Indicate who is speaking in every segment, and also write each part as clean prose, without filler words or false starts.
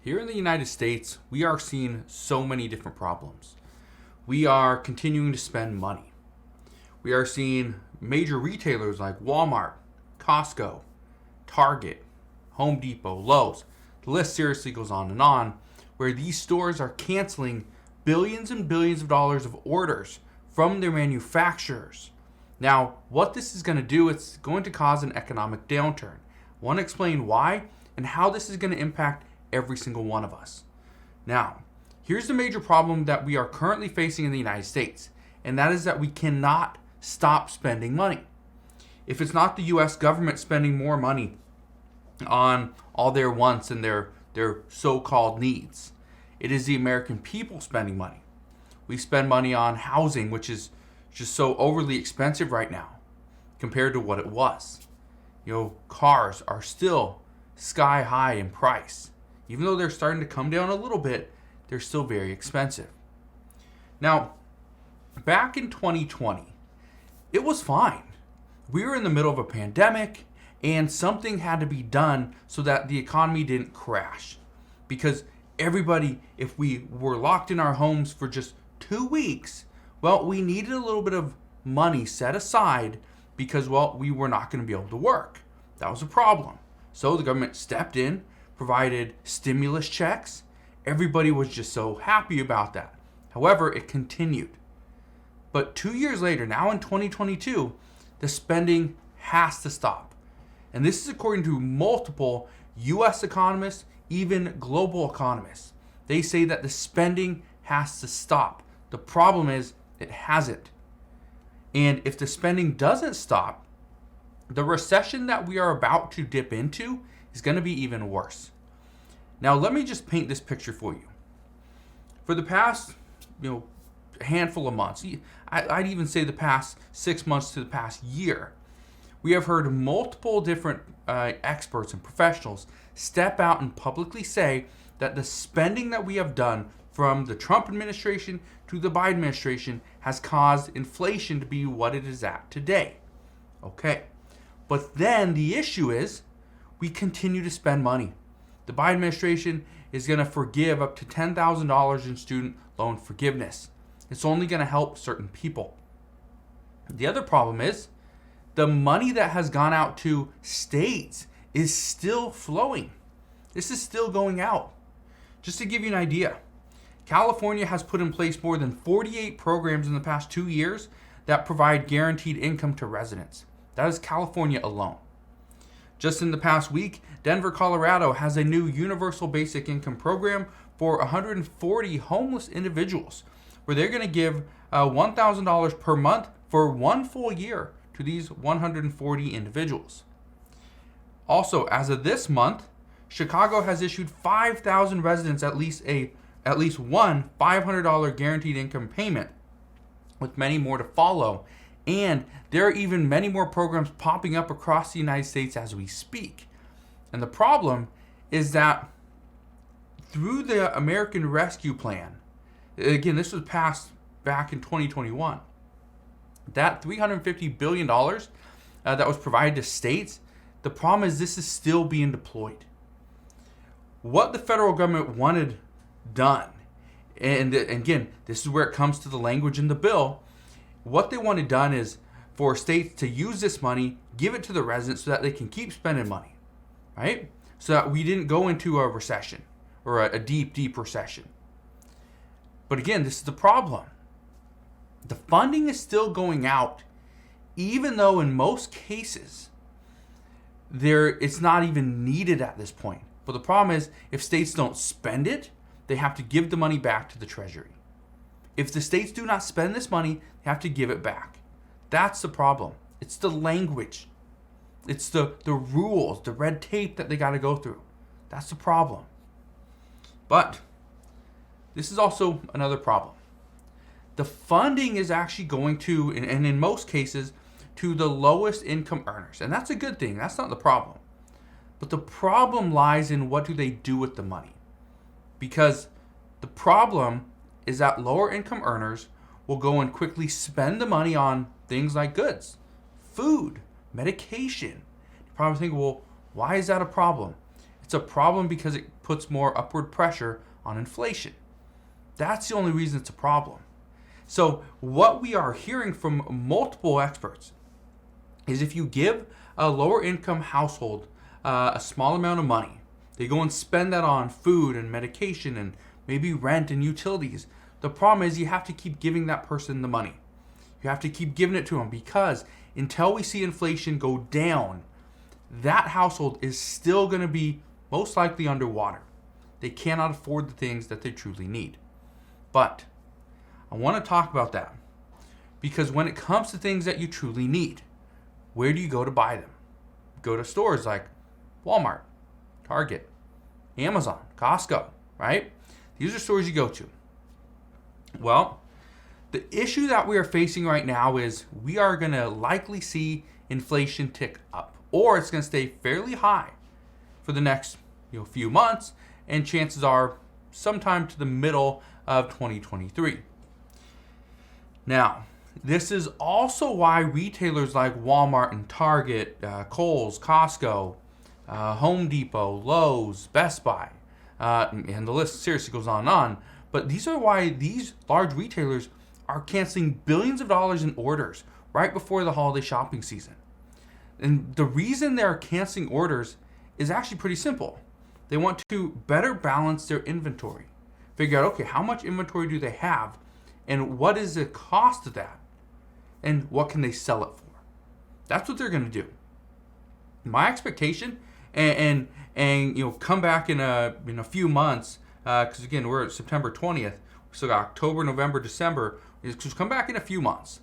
Speaker 1: Here in the United States, we are seeing so many different problems. We are continuing to spend money. We are seeing major retailers like Walmart, Costco, Target, Home Depot, Lowe's. The list seriously goes on, where these stores are canceling billions and billions of dollars of orders from their manufacturers. Now, what this is going to do, it's going to cause an economic downturn. I want to explain why and how this is going to impact every single one of us. Now, here's the major problem that we are currently facing in the United States, and that is that we cannot stop spending money. If it's not the US government spending more money on all their wants and their so-called needs, it is the American people spending money. We spend money on housing, which is just so overly expensive right now compared to what it was. Cars are still sky high in price. Even though they're starting to come down a little bit, they're still very expensive. Now, back in 2020, it was fine. We were in the middle of a pandemic and something had to be done so that the economy didn't crash. Because everybody, if we were locked in our homes for just 2 weeks, we needed a little bit of money set aside because, we were not going to be able to work. That was a problem. So the government stepped in, provided stimulus checks. Everybody was just so happy about that. However, it continued. But 2 years later, now in 2022, the spending has to stop. And this is according to multiple US economists, even global economists. They say that the spending has to stop. The problem is, it hasn't. And if the spending doesn't stop, the recession that we are about to dip into is going to be even worse. Now, let me just paint this picture for you. For the past, handful of months, I'd even say the past 6 months to the past year, we have heard multiple different experts and professionals step out and publicly say that the spending that we have done from the Trump administration to the Biden administration has caused inflation to be what it is at today. Okay. But then the issue is we continue to spend money. The Biden administration is going to forgive up to $10,000 in student loan forgiveness. It's only going to help certain people. The other problem is the money that has gone out to states is still flowing. This is still going out. Just to give you an idea, California has put in place more than 48 programs in the past 2 years that provide guaranteed income to residents. That is California alone. Just in the past week, Denver, Colorado has a new universal basic income program for 140 homeless individuals, where they're going to give $1,000 per month for 1 full year to these 140 individuals. Also, as of this month, Chicago has issued 5,000 residents at least one $500 guaranteed income payment, with many more to follow. And there are even many more programs popping up across the United States as we speak. And the problem is that through the American Rescue Plan, again, this was passed back in 2021, that $350 billion that was provided to states, the problem is this is still being deployed. What the federal government wanted done, and again, this is where it comes to the language in the bill, what they wanted done is for states to use this money, give it to the residents so that they can keep spending money, right? So that we didn't go into a recession or a deep, deep recession. But again, this is the problem. The funding is still going out, even though in most cases, it's not even needed at this point. But the problem is, if states don't spend it, they have to give the money back to the Treasury. If the states do not spend this money, they have to give it back. That's the problem. It's the language. It's the rules, the red tape that they got to go through. That's the problem. But this is also another problem. The funding is actually going to, and in most cases, to the lowest income earners. And that's a good thing. That's not the problem. But the problem lies in what do they do with the money. Because the problem is that lower income earners will go and quickly spend the money on things like goods, food, medication. You probably think, well, why is that a problem? It's a problem because it puts more upward pressure on inflation. That's the only reason it's a problem. So what we are hearing from multiple experts is if you give a lower income household a small amount of money, they go and spend that on food and medication and maybe rent and utilities. The problem is you have to keep giving that person the money. You have to keep giving it to them because until we see inflation go down, that household is still going to be most likely underwater. They cannot afford the things that they truly need. But I want to talk about that because when it comes to things that you truly need, where do you go to buy them? Go to stores like Walmart, Target, Amazon, Costco, right? These are stores you go to. Well, the issue that we are facing right now is we are going to likely see inflation tick up, or it's going to stay fairly high for the next few months, and chances are sometime to the middle of 2023. Now, this is also why retailers like Walmart and Target, Kohl's, Costco, Home Depot, Lowe's, Best Buy, and the list seriously goes on and on. But these are why these large retailers are canceling billions of dollars in orders right before the holiday shopping season. And the reason they're canceling orders is actually pretty simple. They want to better balance their inventory. Figure out, okay, how much inventory do they have? And what is the cost of that? And what can they sell it for? That's what they're going to do. My expectation, and come back in a few months, because again we're at September 20th. We still got October, November, December. Just come back in a few months,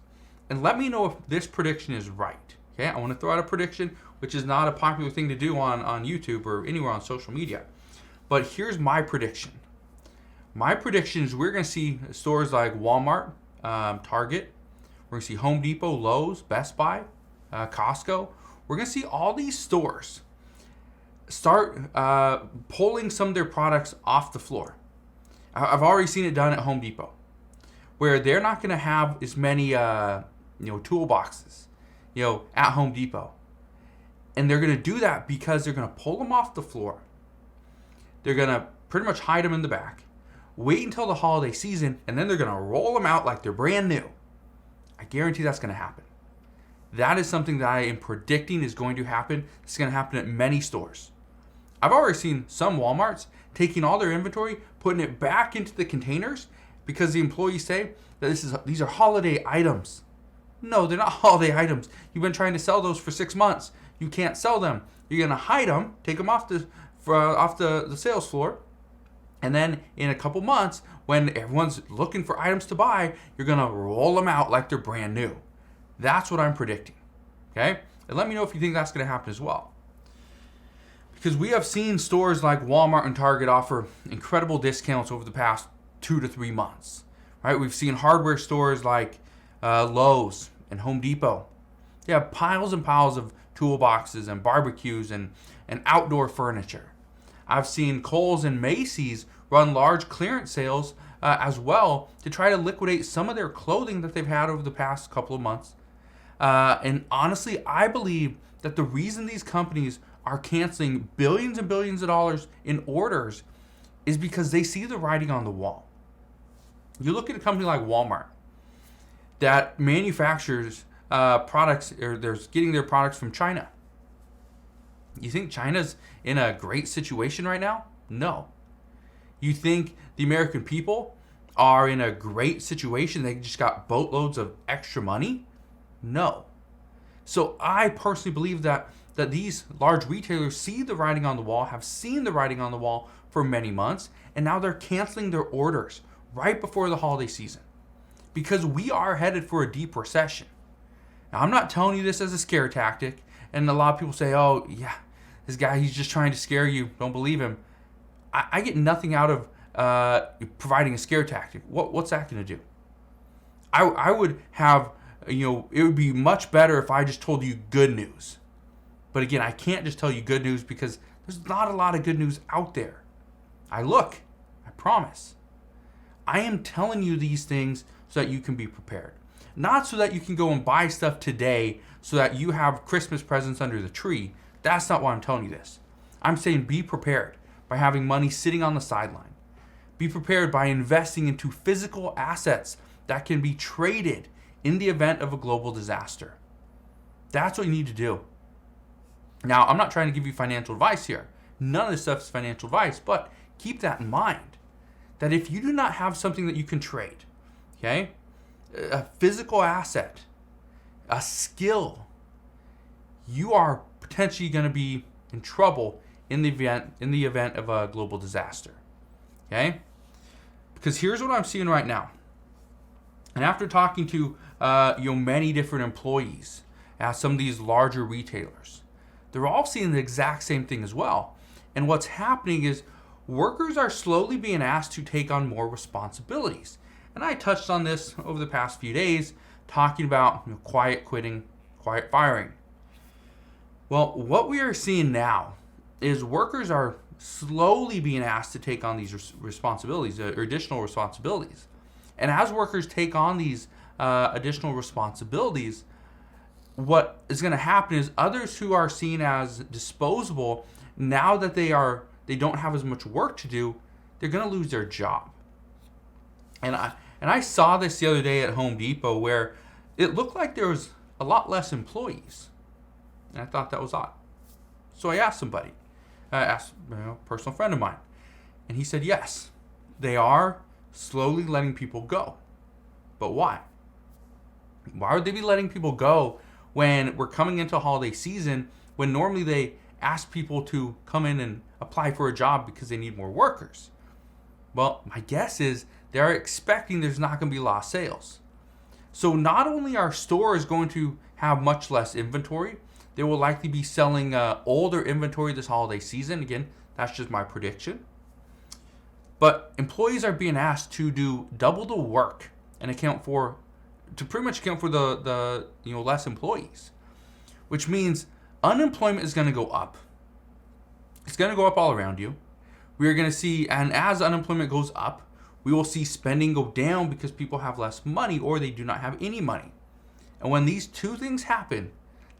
Speaker 1: and let me know if this prediction is right. Okay, I want to throw out a prediction, which is not a popular thing to do on YouTube or anywhere on social media. But here's my prediction. My prediction is we're going to see stores like Walmart, Target. We're going to see Home Depot, Lowe's, Best Buy, Costco. We're going to see all these stores start pulling some of their products off the floor. I've already seen it done at Home Depot, where they're not going to have as many toolboxes at Home Depot. And they're going to do that because they're going to pull them off the floor. They're going to pretty much hide them in the back. Wait until the holiday season, and then they're going to roll them out like they're brand new. I guarantee that's going to happen. That is something that I am predicting is going to happen. It's going to happen at many stores. I've already seen some Walmarts taking all their inventory, putting it back into the containers because the employees say that these are holiday items. No, they're not holiday items. You've been trying to sell those for 6 months. You can't sell them. You're going to hide them, take them off the sales floor, and then in a couple months, when everyone's looking for items to buy, you're going to roll them out like they're brand new. That's what I'm predicting. Okay? And let me know if you think that's going to happen as well. Because we have seen stores like Walmart and Target offer incredible discounts over the past 2 to 3 months. Right? We've seen hardware stores like Lowe's and Home Depot. They have piles and piles of toolboxes and barbecues and outdoor furniture. I've seen Kohl's and Macy's run large clearance sales as well to try to liquidate some of their clothing that they've had over the past couple of months. And honestly, I believe that the reason these companies are canceling billions and billions of dollars in orders is because they see the writing on the wall. You look at a company like Walmart that manufactures products, or they're getting their products from China. You think China's in a great situation right now? No. You think the American people are in a great situation? They just got boatloads of extra money? No. So I personally believe that these large retailers see the writing on the wall, have seen the writing on the wall for many months, and now they're canceling their orders right before the holiday season because we are headed for a deep recession. Now, I'm not telling you this as a scare tactic, and a lot of people say, oh, yeah, this guy, he's just trying to scare you. Don't believe him. I get nothing out of providing a scare tactic. What's that going to do? I would have, it would be much better if I just told you good news. But again, I can't just tell you good news because there's not a lot of good news out there. I promise. I am telling you these things so that you can be prepared. Not so that you can go and buy stuff today so that you have Christmas presents under the tree. That's not why I'm telling you this. I'm saying be prepared by having money sitting on the sideline. Be prepared by investing into physical assets that can be traded in the event of a global disaster. That's what you need to do. Now, I'm not trying to give you financial advice here. None of this stuff is financial advice, but keep that in mind. That if you do not have something that you can trade, okay, a physical asset, a skill, you are potentially going to be in trouble in the event of a global disaster. Okay? Because here's what I'm seeing right now. And after talking to many different employees at some of these larger retailers, they're all seeing the exact same thing as well. And what's happening is workers are slowly being asked to take on more responsibilities. And I touched on this over the past few days, talking about quiet quitting, quiet firing. Well, what we are seeing now is workers are slowly being asked to take on these responsibilities, or additional responsibilities. And as workers take on these additional responsibilities, what is going to happen is others who are seen as disposable, now that they don't have as much work to do, they're going to lose their job. And I saw this the other day at Home Depot where it looked like there was a lot less employees. And I thought that was odd. So I asked somebody, a personal friend of mine, and he said, yes, they are slowly letting people go. But why? Why would they be letting people go when we're coming into holiday season, when normally they ask people to come in and apply for a job because they need more workers? Well, my guess is they're expecting there's not going to be a lot of sales. So not only are stores going to have much less inventory, they will likely be selling older inventory this holiday season. Again, that's just my prediction. But employees are being asked to do double the work and pretty much account for the less employees, which means unemployment is going to go up. It's going to go up all around you. We are going to see, and as unemployment goes up, we will see spending go down because people have less money or they do not have any money. And when these two things happen,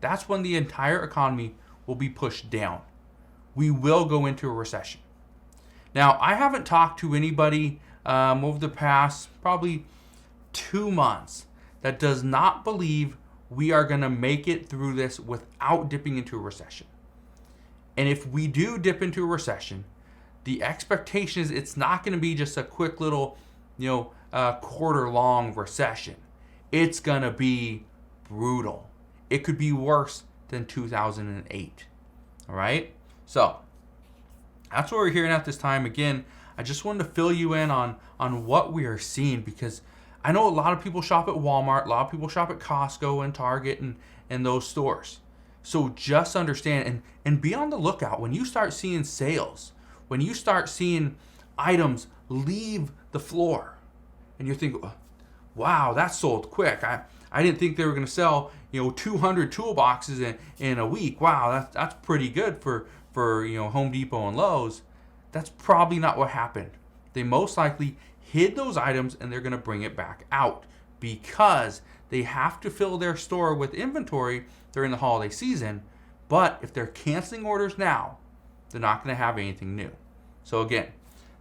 Speaker 1: that's when the entire economy will be pushed down. We will go into a recession. Now, I haven't talked to anybody over the past probably 2 months that does not believe we are going to make it through this without dipping into a recession. And if we do dip into a recession, the expectation is it's not going to be just a quick little, quarter-long recession. It's going to be brutal. It could be worse than 2008. All right? So that's what we're hearing at this time. Again, I just wanted to fill you in on what we are seeing, because I know a lot of people shop at Walmart, a lot of people shop at Costco and Target and those stores. So just understand and be on the lookout when you start seeing sales, when you start seeing items leave the floor and you're thinking, wow, that sold quick. I didn't think they were going to sell 200 toolboxes in a week. Wow, that's pretty good for Home Depot and Lowe's. That's probably not what happened. They most likely hid those items and they're going to bring it back out because they have to fill their store with inventory during the holiday season. But if they're canceling orders now, they're not going to have anything new. So again,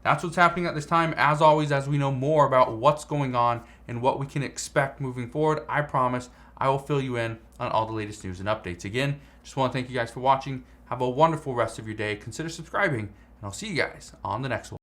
Speaker 1: that's what's happening at this time. As always, as we know more about what's going on and what we can expect moving forward, I promise I will fill you in on all the latest news and updates. Again, just want to thank you guys for watching. Have a wonderful rest of your day. Consider subscribing, and I'll see you guys on the next one.